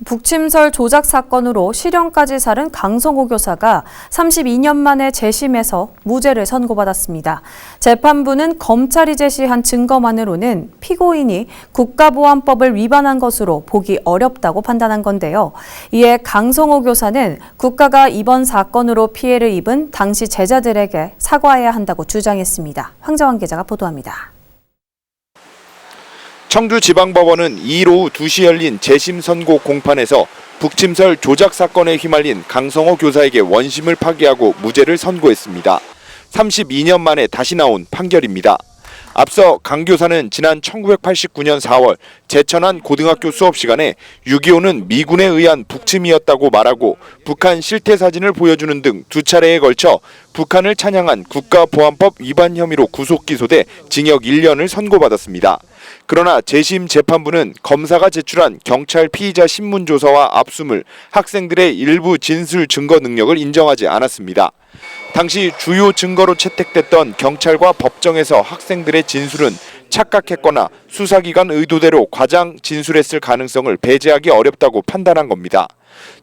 북침설 조작 사건으로 실형까지 살은 강성호 교사가 32년 만에 재심해서 무죄를 선고받았습니다. 재판부는 검찰이 제시한 증거만으로는 피고인이 국가보안법을 위반한 것으로 보기 어렵다고 판단한 건데요. 이에 강성호 교사는 국가가 이번 사건으로 피해를 입은 당시 제자들에게 사과해야 한다고 주장했습니다. 황정환 기자가 보도합니다. 청주지방법원은 2일 오후 2시 열린 재심 선고 공판에서 북침설 조작 사건에 휘말린 강성호 교사에게 원심을 파기하고 무죄를 선고했습니다. 32년 만에 다시 나온 판결입니다. 앞서 강 교사는 지난 1989년 4월 제천한 고등학교 수업 시간에 6.25는 미군에 의한 북침이었다고 말하고 북한 실태 사진을 보여주는 등 2차례에 걸쳐 북한을 찬양한 국가보안법 위반 혐의로 구속 기소돼 징역 1년을 선고받았습니다. 그러나 재심 재판부는 검사가 제출한 경찰 피의자 신문조서와 압수물, 학생들의 일부 진술 증거 능력을 인정하지 않았습니다. 당시 주요 증거로 채택됐던 경찰과 법정에서 학생들의 진술은 착각했거나 수사기관 의도대로 과장 진술했을 가능성을 배제하기 어렵다고 판단한 겁니다.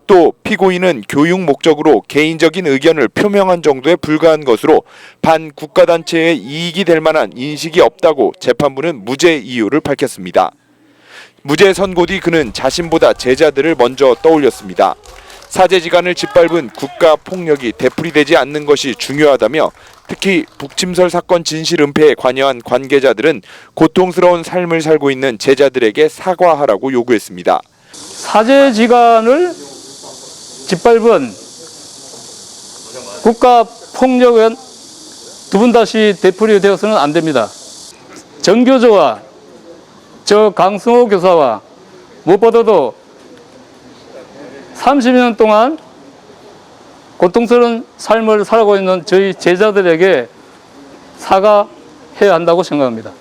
또 피고인은 교육 목적으로 개인적인 의견을 표명한 정도에 불과한 것으로 반국가단체의 이익이 될 만한 인식이 없다고 재판부는 무죄 이유를 밝혔습니다. 무죄 선고 뒤 그는 자신보다 제자들을 먼저 떠올렸습니다. 사제지간을 짓밟은 국가 폭력이 되풀이되지 않는 것이 중요하다며 특히 북침설 사건 진실 은폐에 관여한 관계자들은 고통스러운 삶을 살고 있는 제자들에게 사과하라고 요구했습니다. 사제지간을 짓밟은 국가 폭력은 두 번 다시 되풀이되어서는 안 됩니다. 전교조와 저 강성호 교사와 무엇보다도 30년 동안 고통스러운 삶을 살아가고 있는 저희 제자들에게 사과해야 한다고 생각합니다.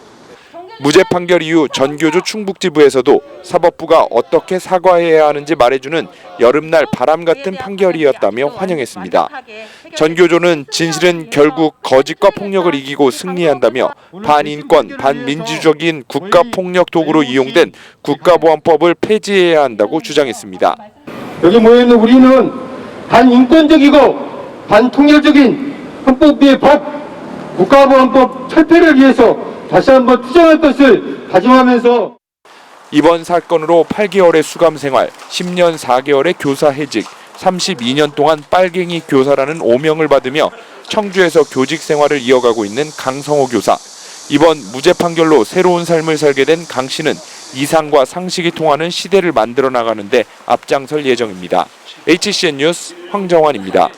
무죄 판결 이후 전교조 충북지부에서도 사법부가 어떻게 사과해야 하는지 말해주는 여름날 바람 같은 판결이었다며 환영했습니다. 전교조는 진실은 결국 거짓과 폭력을 이기고 승리한다며 반인권, 반민주적인 국가폭력 도구로 이용된 국가보안법을 폐지해야 한다고 주장했습니다. 여기 모여있는 우리는 반인권적이고 반통일적인 헌법 위의 법, 국가보안법 철폐를 위해서 다시 한번 투쟁할 것을 다짐하면서 이번 사건으로 8개월의 수감 생활, 10년 4개월의 교사 해직, 32년 동안 빨갱이 교사라는 오명을 받으며 청주에서 교직 생활을 이어가고 있는 강성호 교사. 이번 무죄 판결로 새로운 삶을 살게 된 강 씨는 이상과 상식이 통하는 시대를 만들어 나가는데 앞장설 예정입니다. HCN 뉴스 황정환입니다.